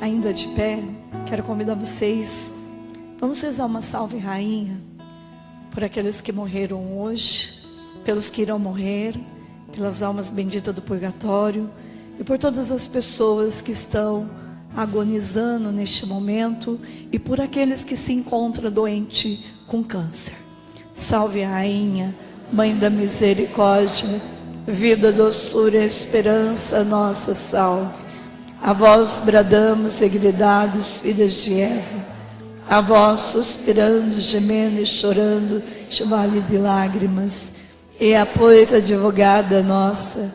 Ainda de pé, quero convidar vocês. Vamos rezar uma salve rainha por aqueles que morreram hoje, pelos que irão morrer, pelas almas benditas do purgatório e por todas as pessoas que estão agonizando neste momento e por aqueles que se encontram doentes com câncer. Salve rainha, mãe da misericórdia, vida, doçura e esperança, nossa salve. A vós bradamos, degredados, filhas de Eva. A vós suspirando, gemendo e chorando, de vale de lágrimas. E a pois, advogada nossa,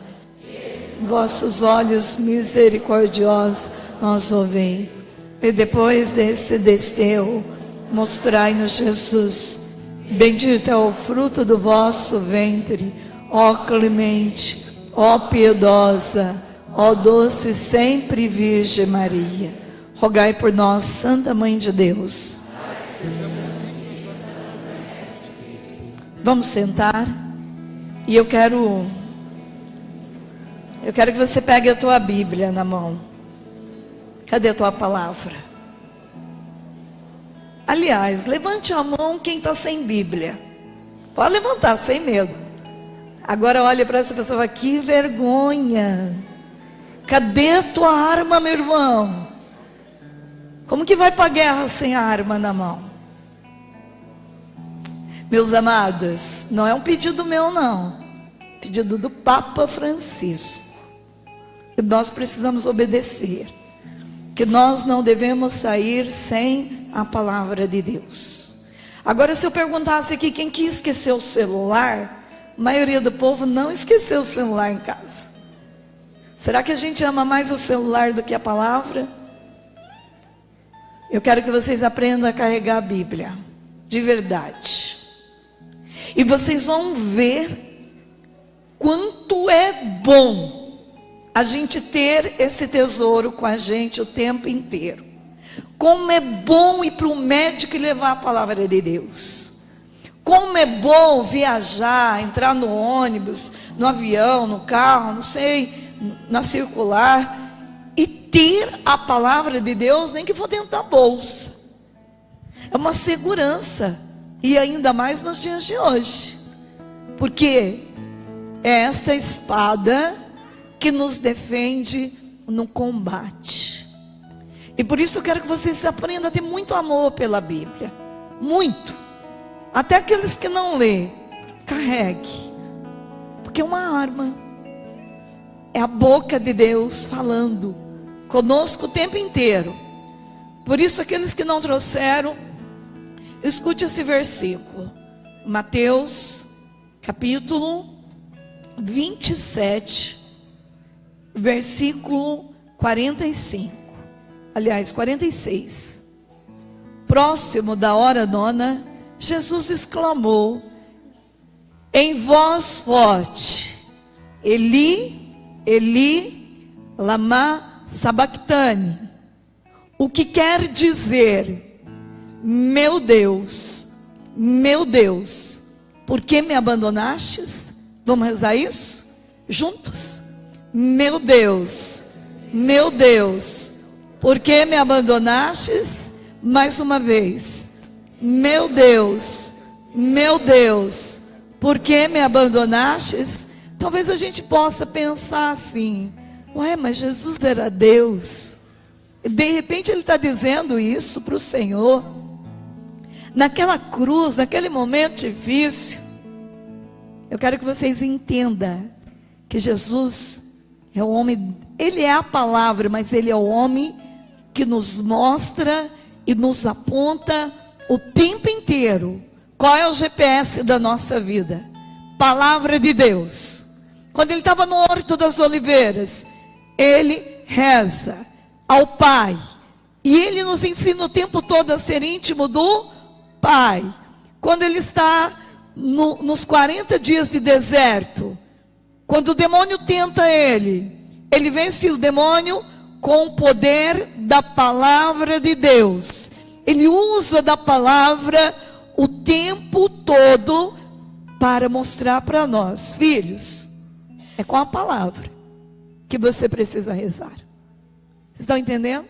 vossos olhos misericordiosos nos ouvem. E depois desse desterro, mostrai-nos Jesus. Bendito é o fruto do vosso ventre, ó clemente, ó piedosa, ó doce sempre Virgem Maria, rogai por nós, Santa Mãe de Deus. Vamos sentar. E eu quero que você pegue a tua Bíblia na mão. Cadê a tua palavra? Aliás, levante a mão quem está sem Bíblia. Pode levantar, sem medo. Agora olha para essa pessoa, que vergonha. Cadê a tua arma, meu irmão? Como que vai para a guerra sem a arma na mão? Meus amados, não é um pedido meu não. Pedido do Papa Francisco. Que nós precisamos obedecer. Que nós não devemos sair sem a palavra de Deus. Agora, se eu perguntasse aqui quem que esqueceu o celular, a maioria do povo não esqueceu o celular em casa. Será que a gente ama mais o celular do que a palavra? Eu quero que vocês aprendam a carregar a Bíblia, de verdade. E vocês vão ver quanto é bom a gente ter esse tesouro com a gente o tempo inteiro. Como é bom ir para o médico e levar a palavra de Deus. Como é bom viajar, entrar no ônibus, no avião, no carro, não sei, na circular, e ter a palavra de Deus, nem que for dentro da bolsa. É uma segurança, e ainda mais nos dias de hoje, porque é esta espada que nos defende no combate. E por isso eu quero que vocês aprendam a ter muito amor pela Bíblia, muito. Até aqueles que não lê, carregue, porque é uma arma. É a boca de Deus falando conosco o tempo inteiro. Por isso, aqueles que não trouxeram, escute esse versículo. Mateus, capítulo 27, versículo 45. Aliás, 46. Próximo da hora nona, Jesus exclamou em voz forte: Eli, Eli, lama sabachthani. O que quer dizer: meu Deus, por que me abandonastes? Vamos rezar isso juntos? Meu Deus, por que me abandonastes? Mais uma vez. Meu Deus, por que me abandonastes? Talvez a gente possa pensar assim: ué, mas Jesus era Deus. De repente ele está dizendo isso para o Senhor. Naquela cruz, naquele momento difícil. Eu quero que vocês entendam que Jesus é o homem, ele é a palavra, mas ele é o homem que nos mostra e nos aponta o tempo inteiro qual é o GPS da nossa vida. Palavra de Deus. Quando ele estava no Horto das Oliveiras, ele reza ao Pai, e ele nos ensina o tempo todo a ser íntimo do Pai. Quando ele está nos 40 dias de deserto, quando o demônio tenta ele vence o demônio com o poder da palavra de Deus. Ele usa da palavra o tempo todo para mostrar para nós: filhos, é com a palavra que você precisa rezar. Vocês estão entendendo?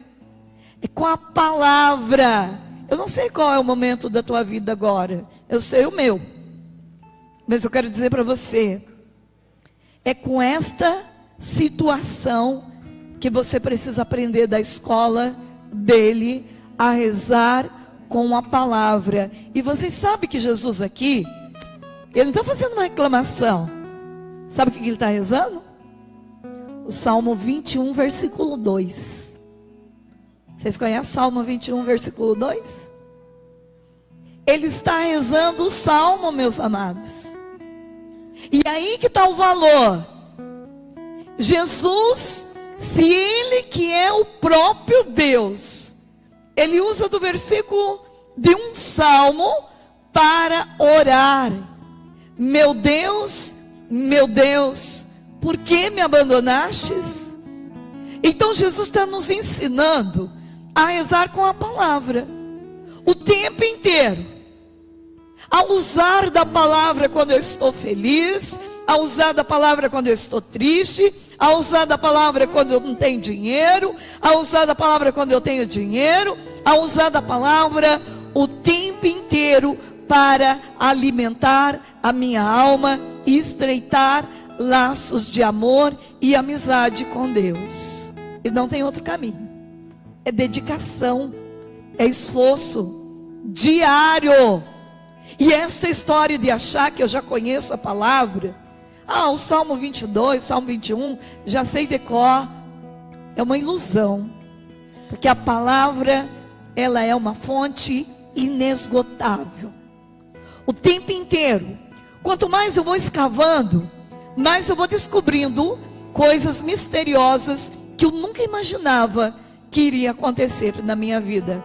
É com a palavra. Eu não sei qual é o momento da tua vida agora. Eu sei o meu. Mas eu quero dizer para você, é com esta situação que você precisa aprender da escola dele a rezar com a palavra. E vocês sabem que Jesus aqui, ele não está fazendo uma reclamação. Sabe o que ele está rezando? O Salmo 21, versículo 2. Vocês conhecem o Salmo 21, versículo 2? Ele está rezando o Salmo, meus amados. E aí que está o valor. Jesus, se Ele que é o próprio Deus, Ele usa do versículo de um Salmo para orar. Meu Deus, por que me abandonastes? Então Jesus está nos ensinando a rezar com a palavra o tempo inteiro. A usar da palavra quando eu estou feliz, a usar da palavra quando eu estou triste, a usar da palavra quando eu não tenho dinheiro, a usar da palavra quando eu tenho dinheiro, a usar da palavra o tempo inteiro para alimentar a minha alma e estreitar laços de amor e amizade com Deus. E não tem outro caminho. É dedicação, é esforço diário. E essa história de achar que eu já conheço a palavra, o Salmo 22, Salmo 21, já sei decor, é uma ilusão. Porque a palavra, ela é uma fonte inesgotável. O tempo inteiro. Quanto mais eu vou escavando, mais eu vou descobrindo coisas misteriosas que eu nunca imaginava que iria acontecer na minha vida.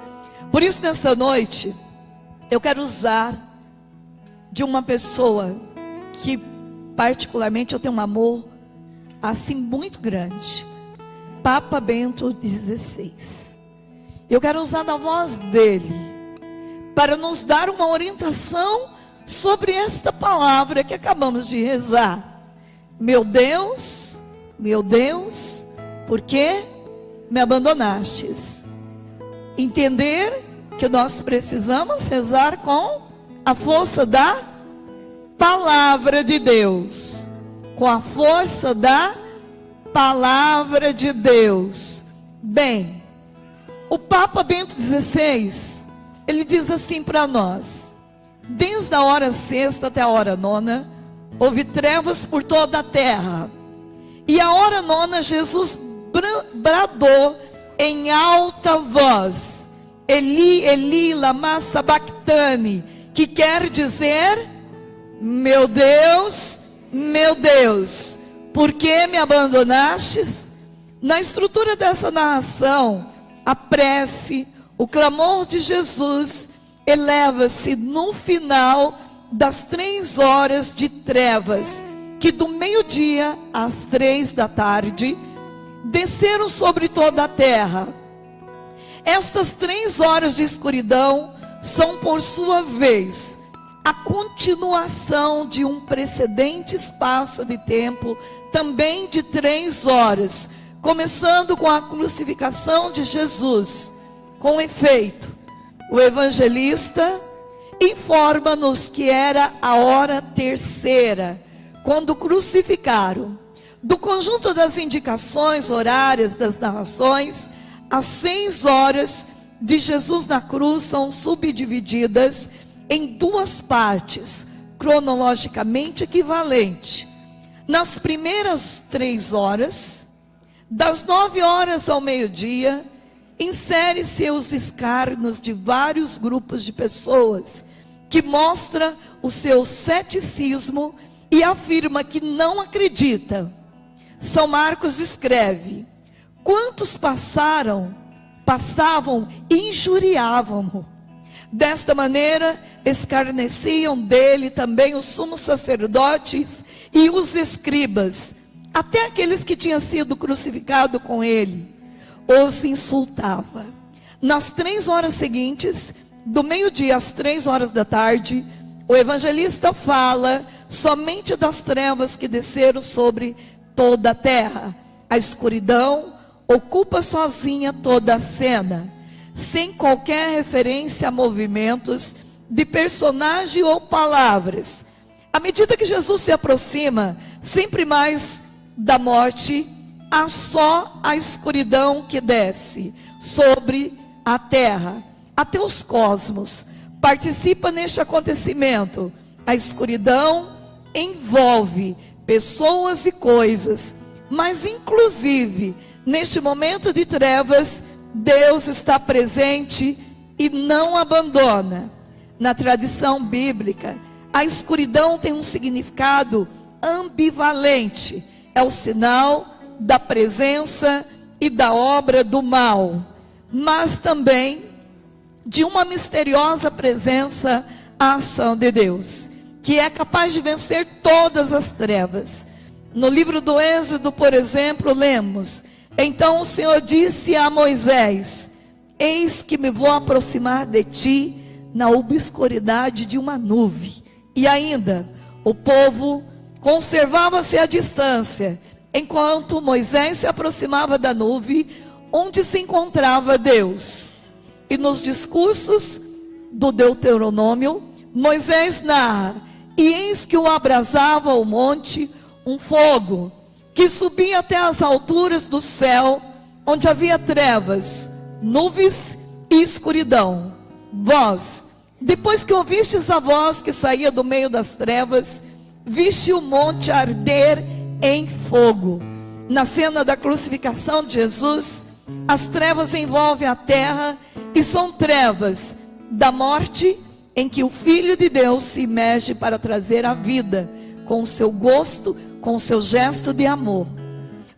Por isso, nesta noite, eu quero usar de uma pessoa que particularmente eu tenho um amor assim muito grande, Papa Bento XVI. Eu quero usar da voz dele para nos dar uma orientação sobre esta palavra que acabamos de rezar. Meu Deus, por que me abandonastes? Entender que nós precisamos rezar com a força da palavra de Deus. Com a força da palavra de Deus. Bem, o Papa Bento XVI, ele diz assim para nós: desde a hora sexta até a hora nona, houve trevas por toda a terra. E a hora nona, Jesus bradou em alta voz: Eli, Eli, lama sabachthani, que quer dizer: meu Deus, por que me abandonastes? Na estrutura dessa narração, a prece, o clamor de Jesus eleva-se no final das 3 horas de trevas, que do meio-dia às 3 da tarde, desceram sobre toda a terra. Estas 3 horas de escuridão são, por sua vez, a continuação de um precedente espaço de tempo, também de 3 horas, começando com a crucificação de Jesus. Com efeito, o evangelista informa-nos que era a hora terceira, quando crucificaram. Do conjunto das indicações horárias das narrações, as 6 horas de Jesus na cruz são subdivididas em 2 partes, cronologicamente equivalentes. Nas primeiras 3 horas, das 9 horas ao meio-dia, insere-se os escárnios de vários grupos de pessoas, que mostra o seu ceticismo e afirma que não acredita. São Marcos escreve: quantos passavam e injuriavam-no. Desta maneira, escarneciam dele também os sumos sacerdotes e os escribas, até aqueles que tinham sido crucificados com ele, os insultava. Nas 3 horas seguintes, do meio-dia às 3 horas da tarde, o evangelista fala somente das trevas que desceram sobre toda a terra. A escuridão ocupa sozinha toda a cena. sem qualquer referência a movimentos de personagem ou palavras. À medida que Jesus se aproxima sempre mais da morte, há só a escuridão que desce sobre a terra. Até os cosmos participa neste acontecimento. A escuridão envolve pessoas e coisas, mas inclusive neste momento de trevas, Deus está presente e não abandona. Na tradição bíblica, a escuridão tem um significado ambivalente. É o sinal da presença e da obra do mal, mas também de uma misteriosa presença, a ação de Deus, que é capaz de vencer todas as trevas. No livro do Êxodo, por exemplo, lemos: então o Senhor disse a Moisés: eis que me vou aproximar de ti na obscuridade de uma nuvem. E ainda, o povo conservava-se à distância, enquanto Moisés se aproximava da nuvem, onde se encontrava Deus. E nos discursos do Deuteronômio, Moisés narra: e eis que o abrasava o monte um fogo, que subia até as alturas do céu, onde havia trevas, nuvens e escuridão. Vós, depois que ouvistes a voz que saía do meio das trevas, viste o monte arder em fogo. Na cena da crucificação de Jesus, as trevas envolvem a terra e são trevas da morte, em que o Filho de Deus se imerge para trazer a vida, com o seu gosto, com o seu gesto de amor.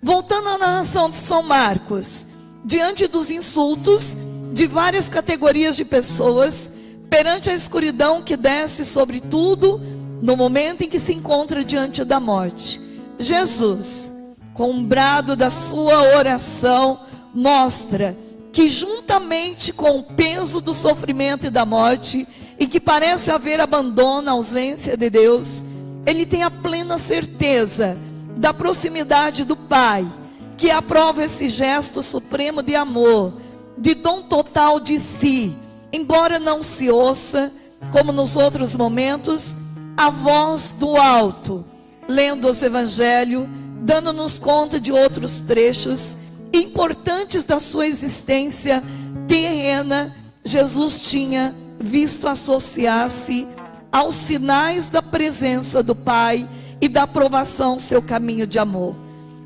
Voltando à narração de São Marcos, diante dos insultos de várias categorias de pessoas, perante a escuridão que desce sobre tudo, no momento em que se encontra diante da morte, Jesus, com um brado da sua oração, mostra que juntamente com o peso do sofrimento e da morte, em que parece haver abandono, ausência de Deus, ele tem a plena certeza da proximidade do Pai, que aprova esse gesto supremo de amor, de dom total de si, embora não se ouça, como nos outros momentos, a voz do alto, lendo os evangelhos, dando-nos conta de outros trechos importantes da sua existência terrena. Jesus tinha visto associar-se aos sinais da presença do Pai e da aprovação seu caminho de amor.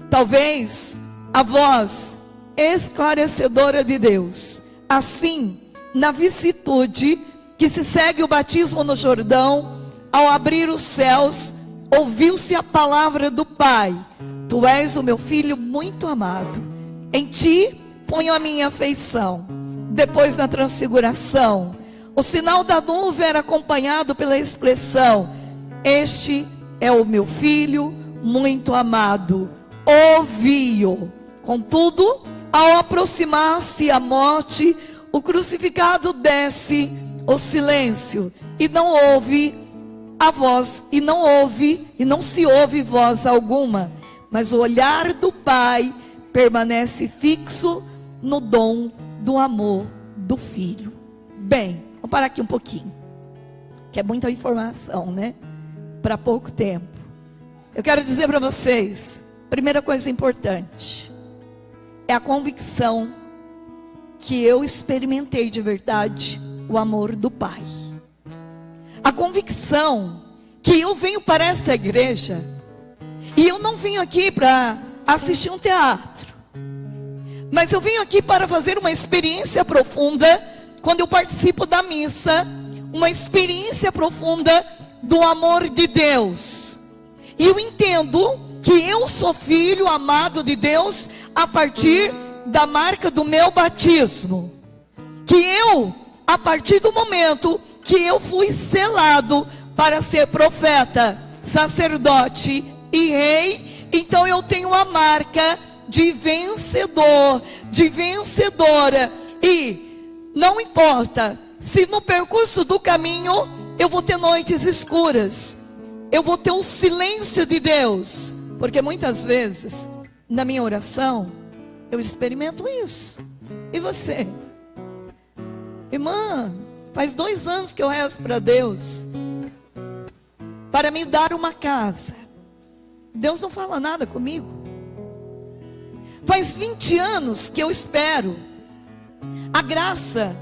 Talvez a voz esclarecedora de Deus, assim, na vicissitude que se segue o batismo no Jordão, ao abrir os céus, ouviu-se a palavra do Pai: tu és o meu filho muito amado, em ti ponho a minha afeição. Depois, na transfiguração, o sinal da nuvem era acompanhado pela expressão: este é o meu filho muito amado, ouvi-o. Contudo, ao aproximar-se a morte, o crucificado desce o silêncio, e não ouve a voz, e não se ouve voz alguma, mas o olhar do Pai permanece fixo no dom do amor do Filho. Bem, vamos parar aqui um pouquinho, que é muita informação, né? Para pouco tempo. Eu quero dizer para vocês, primeira coisa importante, é a convicção que eu experimentei de verdade o amor do Pai. A convicção que eu venho para essa igreja, e eu não vim aqui para assistir um teatro, mas eu venho aqui para fazer uma experiência profunda, quando eu participo da missa, uma experiência profunda do amor de Deus. E eu entendo que eu sou filho amado de Deus a partir da marca do meu batismo. Que eu, a partir do momento que eu fui selado para ser profeta, sacerdote e rei, então eu tenho a marca de vencedor, de vencedora. E não importa se no percurso do caminho eu vou ter noites escuras, eu vou ter o silêncio de Deus, porque muitas vezes na minha oração eu experimento isso. E você? Irmã, faz 2 anos que eu rezo para Deus para me dar uma casa. Deus não fala nada comigo. Faz 20 anos que eu espero a graça,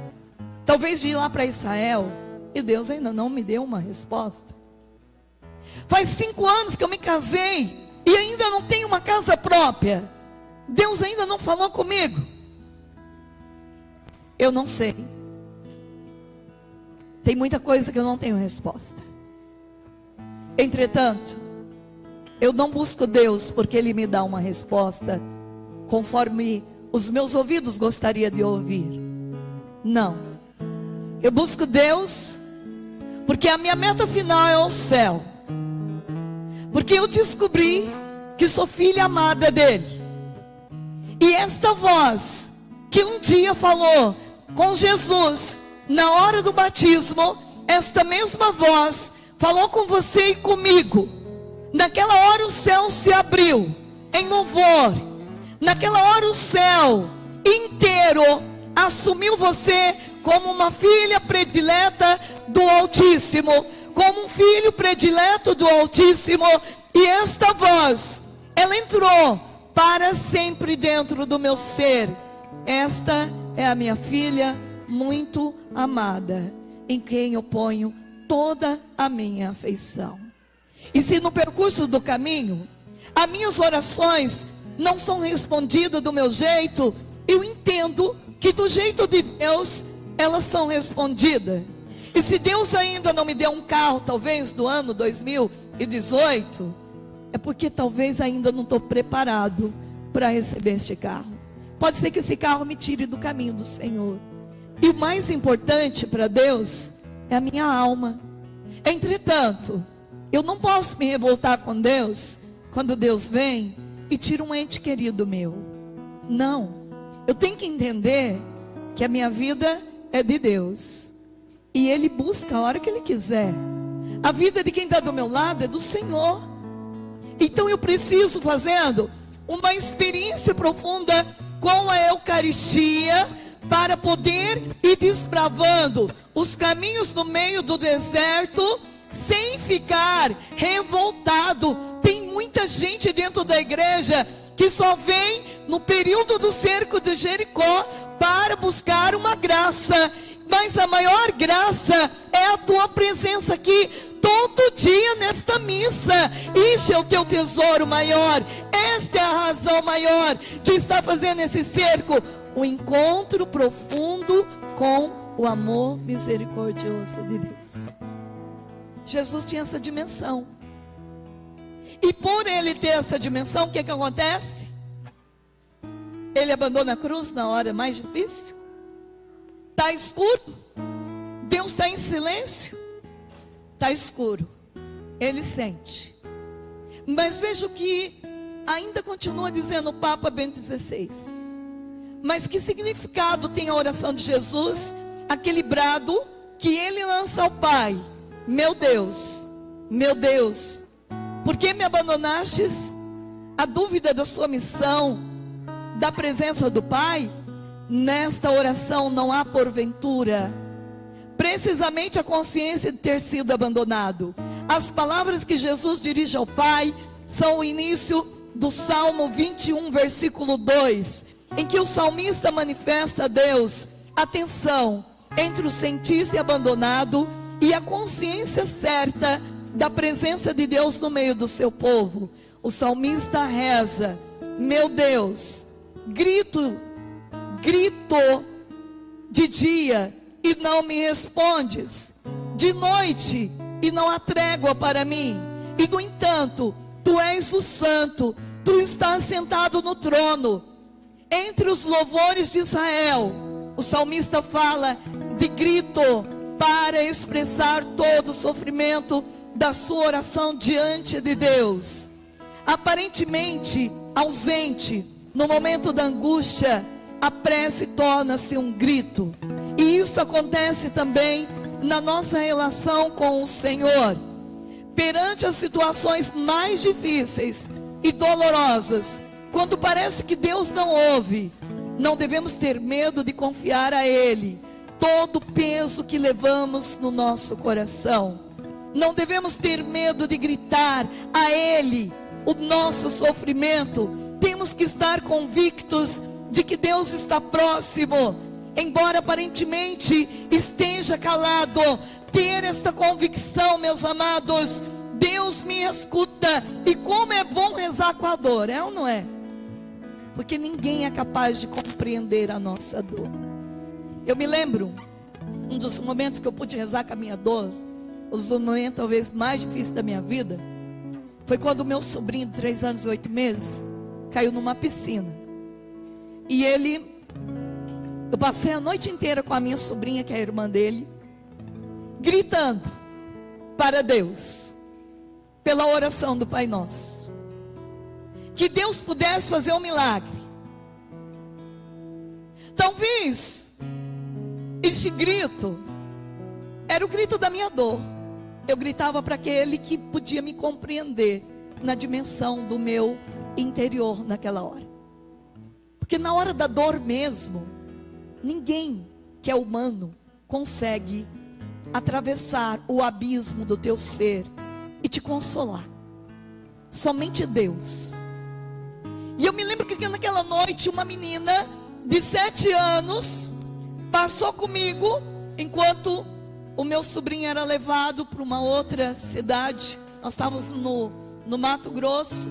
talvez de ir lá para Israel, e Deus ainda não me deu uma resposta. Faz 5 anos que eu me casei e ainda não tenho uma casa própria. Deus ainda não falou comigo. Eu não sei. Tem muita coisa que eu não tenho resposta. Entretanto, eu não busco Deus porque Ele me dá uma resposta conforme os meus ouvidos gostariam de ouvir. Não. Eu busco Deus porque a minha meta final é o céu. Porque eu descobri que sou filha amada dEle. E esta voz que um dia falou com Jesus na hora do batismo, esta mesma voz falou com você e comigo. Naquela hora o céu se abriu em louvor. Naquela hora o céu inteiro assumiu você como uma filha predileta do Altíssimo, como um filho predileto do Altíssimo. E esta voz, ela entrou para sempre dentro do meu ser. Esta é a minha filha muito amada, em quem eu ponho toda a minha afeição. E se no percurso do caminho as minhas orações não são respondidas do meu jeito, eu entendo que do jeito de Deus elas são respondidas. E se Deus ainda não me deu um carro, talvez do ano 2018, é porque talvez ainda não estou preparado para receber este carro. Pode ser que esse carro me tire do caminho do Senhor. E o mais importante para Deus é a minha alma. Entretanto, eu não posso me revoltar com Deus quando Deus vem e tira um ente querido meu. Não. Eu tenho que entender que a minha vida é de Deus. E Ele busca a hora que Ele quiser. A vida de quem está do meu lado é do Senhor. Então eu preciso fazendo uma experiência profunda com a Eucaristia para poder ir desbravando os caminhos no meio do deserto sem ficar revoltado. Tem muita gente dentro da igreja que só vem no período do cerco de Jericó para buscar uma graça. Mas a maior graça é a tua presença aqui todo dia nesta missa. Este é o teu tesouro maior. Esta é a razão maior de estar fazendo esse cerco. O encontro profundo com o amor misericordioso de Deus. Jesus tinha essa dimensão. E por Ele ter essa dimensão, o que acontece? Ele abandona a cruz na hora mais difícil. Está escuro. Deus está em silêncio. Está escuro. Ele sente. Mas veja o que ainda continua dizendo o Papa Bento XVI. Mas que significado tem a oração de Jesus? Aquele brado que ele lança ao Pai: meu Deus, por que me abandonastes? A dúvida da sua missão, da presença do Pai. Nesta oração não há porventura, precisamente a consciência de ter sido abandonado. As palavras que Jesus dirige ao Pai são o início do Salmo 21, versículo 2, em que o salmista manifesta a Deus a tensão entre o sentir-se abandonado e a consciência certa da presença de Deus no meio do seu povo. O salmista reza: meu Deus, grito de dia e não me respondes, de noite e não há trégua para mim. E no entanto, tu és o santo, tu estás sentado no trono. Entre os louvores de Israel, o salmista fala de grito para expressar todo o sofrimento da sua oração diante de Deus. Aparentemente ausente no momento da angústia, a prece torna-se um grito. E isso acontece também na nossa relação com o Senhor. Perante as situações mais difíceis e dolorosas, quando parece que Deus não ouve, não devemos ter medo de confiar a Ele, todo o peso que levamos no nosso coração. Não devemos ter medo de gritar a Ele o nosso sofrimento. Temos que estar convictos de que Deus está próximo, embora aparentemente esteja calado. Ter esta convicção, meus amados, Deus me escuta. E como é bom rezar com a dor, é ou não é? Porque ninguém é capaz de compreender a nossa dor. Eu me lembro, um dos momentos que eu pude rezar com a minha dor, os momentos talvez mais difíceis da minha vida, foi quando o meu sobrinho de 3 anos e 8 meses caiu numa piscina. E eu passei a noite inteira com a minha sobrinha, que é a irmã dele, gritando para Deus, pela oração do Pai Nosso, que Deus pudesse fazer um milagre. Talvez este grito era o grito da minha dor. Eu gritava para aquele que podia me compreender na dimensão do meu interior naquela hora. Porque na hora da dor mesmo, ninguém que é humano consegue atravessar o abismo do teu ser e te consolar. Somente Deus. E eu me lembro que naquela noite uma menina de 7 anos passou comigo enquanto o meu sobrinho era levado para uma outra cidade. Nós estávamos no Mato Grosso.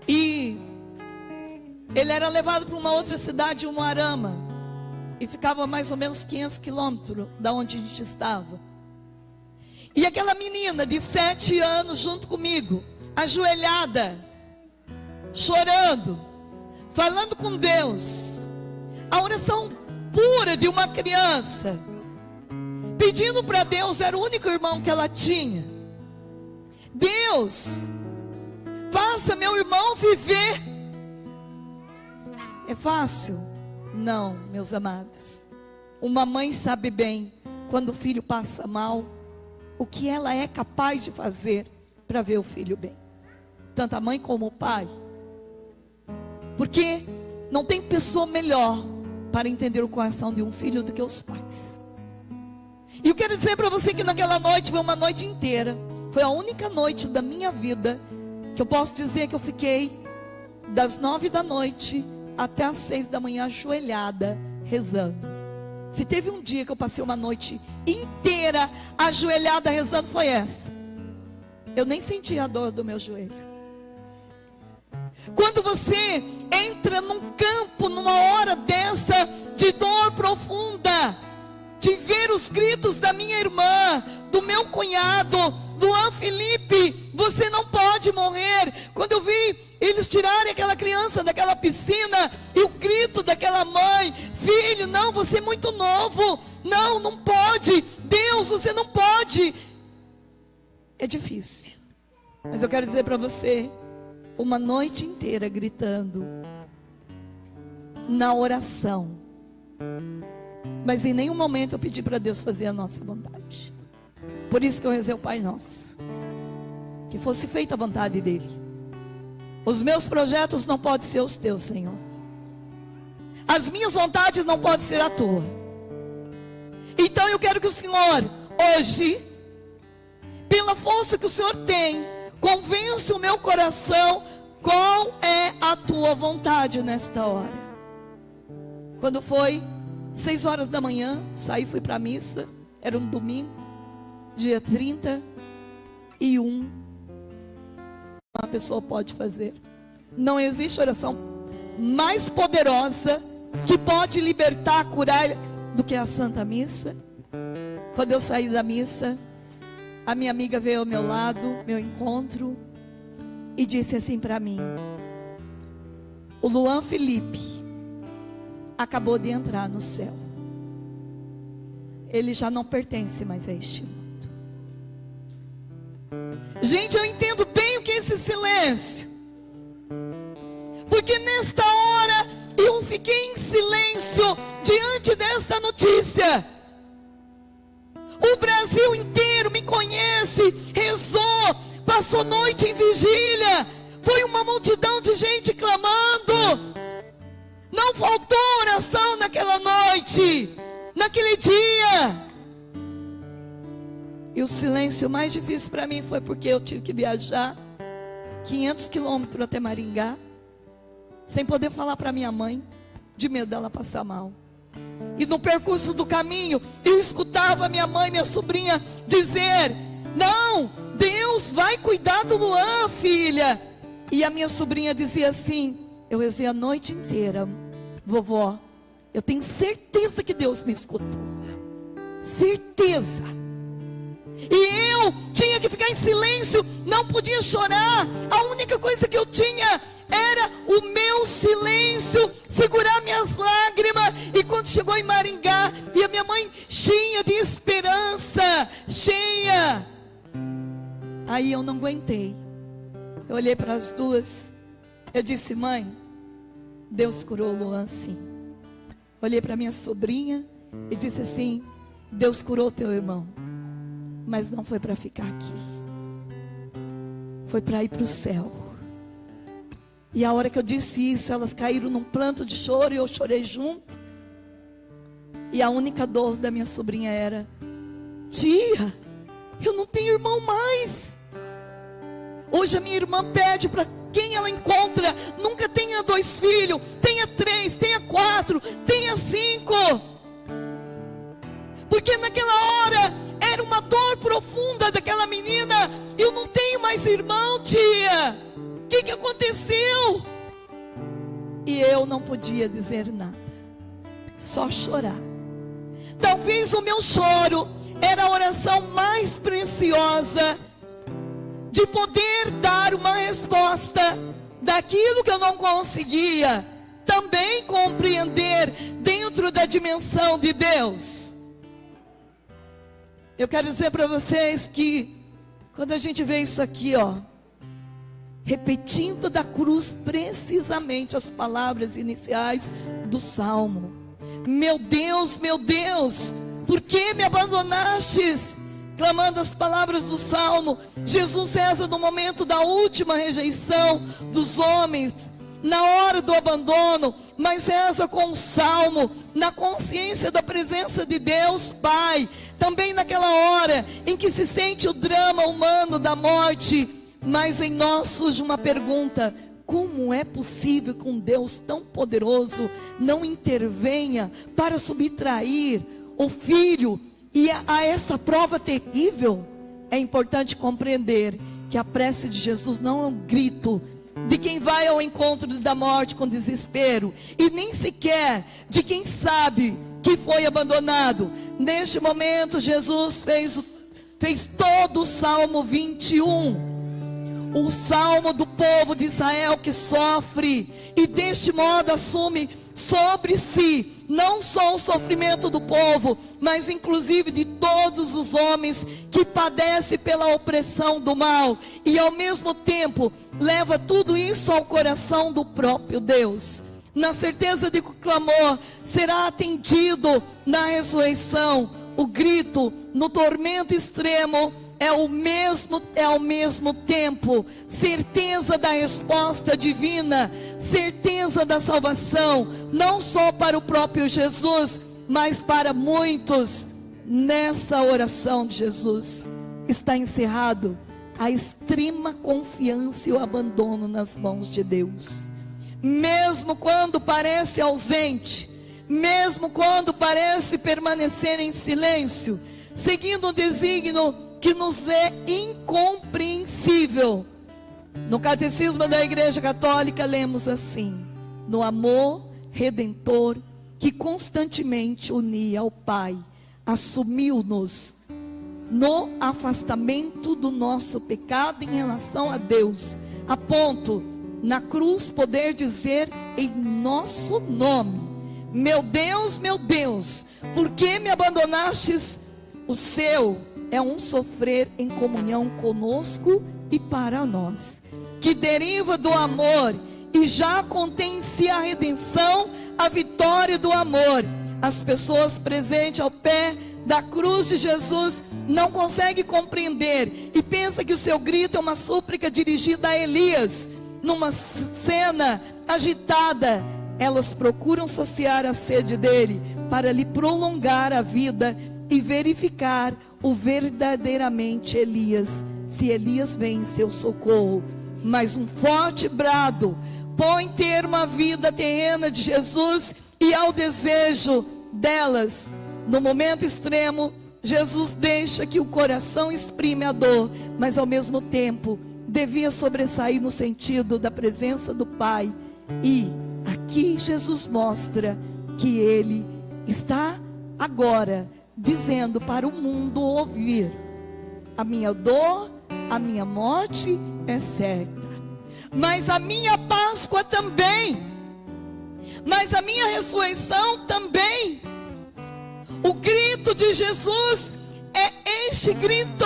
E ele era levado para uma outra cidade, Umuarama. E ficava mais ou menos 500 quilômetros da onde a gente estava. E aquela menina de 7 anos junto comigo, ajoelhada, chorando, falando com Deus. A oração pura de uma criança, pedindo para Deus, era o único irmão que ela tinha. Deus, faça meu irmão viver. É fácil? Não, meus amados. Uma mãe sabe bem, quando o filho passa mal, o que ela é capaz de fazer para ver o filho bem. Tanto a mãe como o pai. Porque não tem pessoa melhor para entender o coração de um filho do que os pais. E eu quero dizer para você que naquela noite foi uma noite inteira. Foi a única noite da minha vida que eu posso dizer que eu fiquei das 9 da noite até as 6 da manhã ajoelhada, rezando. Se teve um dia que eu passei uma noite inteira ajoelhada rezando, foi essa. Eu nem senti a dor do meu joelho. Quando você entra num campo, numa hora dessa de dor profunda, de ver os gritos da minha irmã, do meu cunhado, Luan Felipe, você não pode morrer. Quando eu vi eles tirarem aquela criança daquela piscina, e o grito daquela mãe: filho, não, você é muito novo, não pode, Deus, você não pode. É difícil, mas eu quero dizer para você, uma noite inteira gritando, na oração, mas em nenhum momento eu pedi para Deus fazer a nossa vontade. Por isso que eu rezei o Pai Nosso, que fosse feita a vontade dEle. Os meus projetos não podem ser os teus, Senhor. As minhas vontades não podem ser a tua. Então eu quero que o Senhor, hoje, pela força que o Senhor tem, convença o meu coração qual é a tua vontade nesta hora. Quando foi 6 horas da manhã, saí, fui para a missa. Era um domingo, dia 31. Uma pessoa pode fazer. Não existe oração mais poderosa que pode libertar, curar, do que a Santa Missa. Quando eu saí da missa, a minha amiga veio ao meu lado, meu encontro, e disse assim para mim: o Luan Felipe acabou de entrar no céu. Ele já não pertence mais a este mundo. Gente, eu entendo bem o que é esse silêncio, porque nesta hora eu fiquei em silêncio diante desta notícia. O Brasil inteiro me conhece, rezou, passou noite em vigília. Foi uma multidão de gente clamando. Não faltou oração naquela noite. naquele dia. E o silêncio mais difícil para mim foi porque eu tive que viajar 500 quilômetros até Maringá, sem poder falar para minha mãe, de medo dela passar mal. E no percurso do caminho, eu escutava minha mãe, minha sobrinha, dizer: não, Deus vai cuidar do Luan, filha. E a minha sobrinha dizia assim: eu rezei a noite inteira, vovó, eu tenho certeza que Deus me escutou. Certeza. E eu tinha que ficar em silêncio, não podia chorar. A única coisa que eu tinha era o meu silêncio, segurar minhas lágrimas. E quando chegou em Maringá, e a minha mãe cheia de esperança, cheia, aí eu não aguentei. Eu olhei para as duas, eu disse: mãe, Deus curou o Luan, sim. Olhei para minha sobrinha e disse assim: Deus curou teu irmão, mas não foi para ficar aqui, foi para ir para o céu. E a hora que eu disse isso, elas caíram num pranto de choro e eu chorei junto. E a única dor da minha sobrinha era: tia, eu não tenho irmão mais. Hoje a minha irmã pede para quem ela encontra: nunca tenha 2 filhos, tenha 3, tenha 4, tenha 5. Porque naquela hora era uma dor profunda daquela menina. Eu não tenho mais irmão, tia. O que aconteceu? E eu não podia dizer nada, só chorar. Talvez o meu choro era a oração mais preciosa, de poder dar uma resposta daquilo que eu não conseguia também compreender dentro da dimensão de Deus. Eu quero dizer para vocês que quando a gente vê isso aqui, ó, repetindo da cruz precisamente as palavras iniciais do Salmo: meu Deus, por que me abandonastes? Clamando as palavras do Salmo, Jesus reza no momento da última rejeição dos homens, na hora do abandono, mas reza com o Salmo, na consciência da presença de Deus Pai, também naquela hora em que se sente o drama humano da morte. Mas em nós surge uma pergunta: como é possível que um Deus tão poderoso não intervenha para subtrair o filho? E a essa prova terrível, é importante compreender que a prece de Jesus não é um grito de quem vai ao encontro da morte com desespero, e nem sequer de quem sabe que foi abandonado. Neste momento, Jesus fez todo o Salmo 21, o salmo do povo de Israel que sofre, e deste modo assume sobre si não só o sofrimento do povo, mas inclusive de todos os homens que padecem pela opressão do mal, e ao mesmo tempo leva tudo isso ao coração do próprio Deus, na certeza de que o clamor será atendido na ressurreição. O grito no tormento extremo é ao mesmo tempo certeza da resposta divina, certeza da salvação, não só para o próprio Jesus, mas para muitos. Nessa oração de Jesus está encerrado a extrema confiança e o abandono nas mãos de Deus. Mesmo quando parece ausente, mesmo quando parece permanecer em silêncio, seguindo um desígnio que nos é incompreensível. No Catecismo da Igreja Católica lemos assim: no amor redentor que constantemente unia ao Pai, assumiu-nos no afastamento do nosso pecado em relação a Deus, a ponto na cruz poder dizer em nosso nome: meu Deus, por que me abandonastes? O seu é um sofrer em comunhão conosco e para nós, que deriva do amor e já contém em si a redenção, a vitória do amor. As pessoas presentes ao pé da cruz de Jesus não conseguem compreender e pensam que o seu grito é uma súplica dirigida a Elias, numa cena agitada. elas procuram saciar a sede dele para lhe prolongar a vida e verificar o verdadeiramente Elias, se Elias vem em seu socorro. Mas um forte brado põe termo à vida terrena de Jesus e ao desejo delas. No momento extremo, Jesus deixa que o coração exprime a dor, mas ao mesmo tempo devia sobressair no sentido da presença do Pai. E aqui Jesus mostra que Ele está agora dizendo para o mundo ouvir: a minha dor, a minha morte é certa, mas a minha Páscoa também, mas a minha ressurreição também. O grito de Jesus é este grito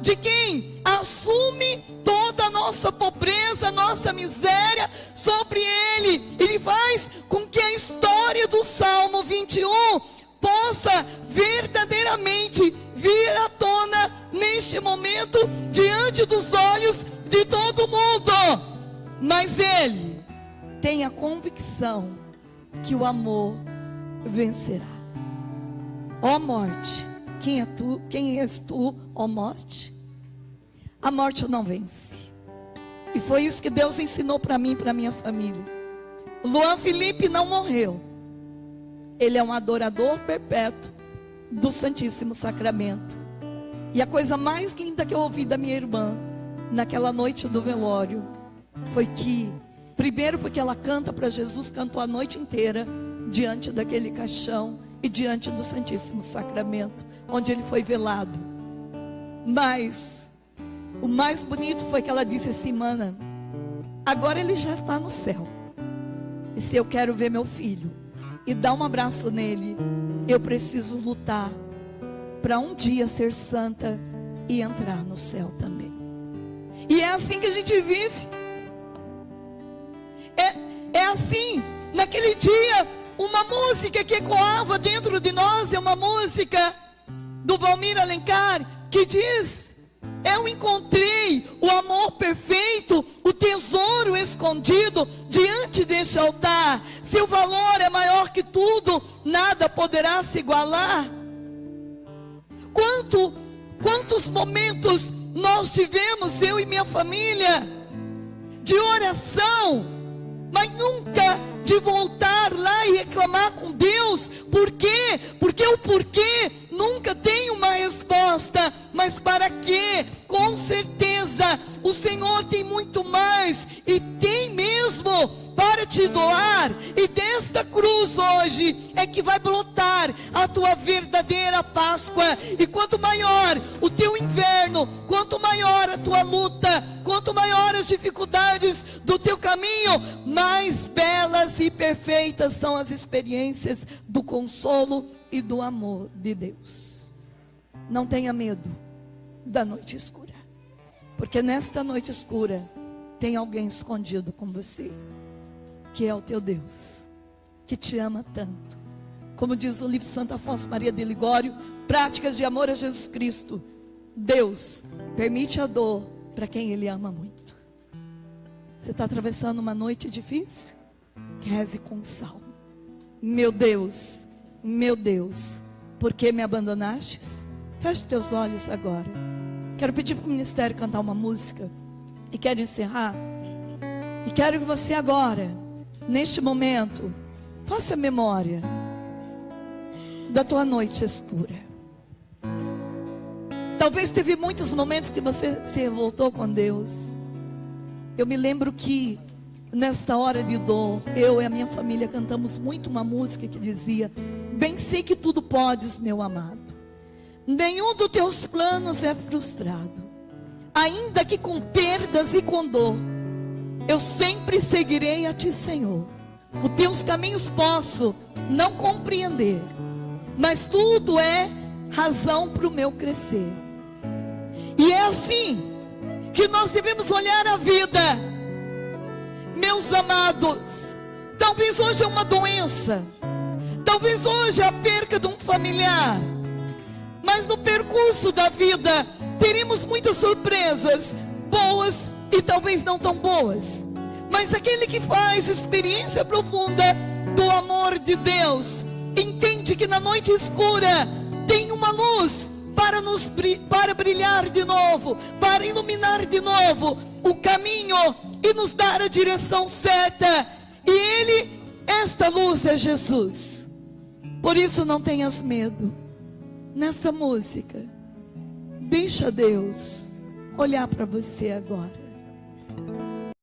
de quem assume toda a nossa pobreza, nossa miséria sobre Ele. Ele faz com que a história do Salmo 21 possa verdadeiramente vir à tona neste momento, diante dos olhos de todo mundo. Mas ele tem a convicção que o amor vencerá. Ó morte, quem é tu? Quem és tu, ó morte? A morte não vence. E foi isso que Deus ensinou para mim e para minha família. Luan Felipe não morreu. Ele é um adorador perpétuo do Santíssimo Sacramento. E a coisa mais linda que eu ouvi da minha irmã naquela noite do velório foi que, primeiro porque ela canta para Jesus, cantou a noite inteira diante daquele caixão e diante do Santíssimo Sacramento, onde ele foi velado. Mas o mais bonito foi que ela disse assim: mana, agora ele já está no céu, e se eu quero ver meu filho e dar um abraço nele, eu preciso lutar para um dia ser santa e entrar no céu também. E é assim que a gente vive. É assim. Naquele dia, uma música que ecoava dentro de nós é uma música do Valmir Alencar, que diz: eu encontrei o amor perfeito, o tesouro escondido diante deste altar. Seu valor é maior que tudo, nada poderá se igualar. Quantos momentos nós tivemos, eu e minha família, de oração, mas nunca de voltar lá e reclamar com Deus. Por quê? Porque o porquê nunca tem uma resposta. Mas para quê? Com certeza o Senhor tem muito mais, e tem mesmo, para te doar. E desta cruz hoje é que vai brotar a tua verdadeira Páscoa. E quanto maior o teu inverno, quanto maior a tua luta, quanto maior as dificuldades do teu caminho, mais belas e perfeitas são as experiências do consolo e do amor de Deus. Não tenha medo da noite escura, porque nesta noite escura tem alguém escondido com você, que é o teu Deus, que te ama tanto. Como diz o livro Santa Afonso Maria de Ligório, Práticas de Amor a Jesus Cristo: Deus permite a dor para quem Ele ama muito. Você está atravessando uma noite difícil? Reze com salmo: meu Deus, por que me abandonastes? Feche teus olhos agora. Quero pedir para o ministério cantar uma música, e quero encerrar. E quero que você agora, neste momento, faça memória da tua noite escura. Talvez teve muitos momentos que você se revoltou com Deus. Eu me lembro que nesta hora de dor, eu e a minha família cantamos muito uma música que dizia: bem sei que tudo podes, meu amado, nenhum dos teus planos é frustrado, ainda que com perdas e com dor, eu sempre seguirei a ti, Senhor. Os teus caminhos posso não compreender, mas tudo é razão para o meu crescer. E é assim que nós devemos olhar a vida, meus amados. Talvez hoje é uma doença, talvez hoje é a perca de um familiar, mas no percurso da vida teremos muitas surpresas, boas e talvez não tão boas. Mas aquele que faz experiência profunda do amor de Deus, entende que na noite escura tem uma luz para brilhar de novo, para iluminar de novo o caminho e nos dar a direção certa. E esta luz é Jesus. Por isso não tenhas medo. Nessa música, deixa Deus olhar para você agora.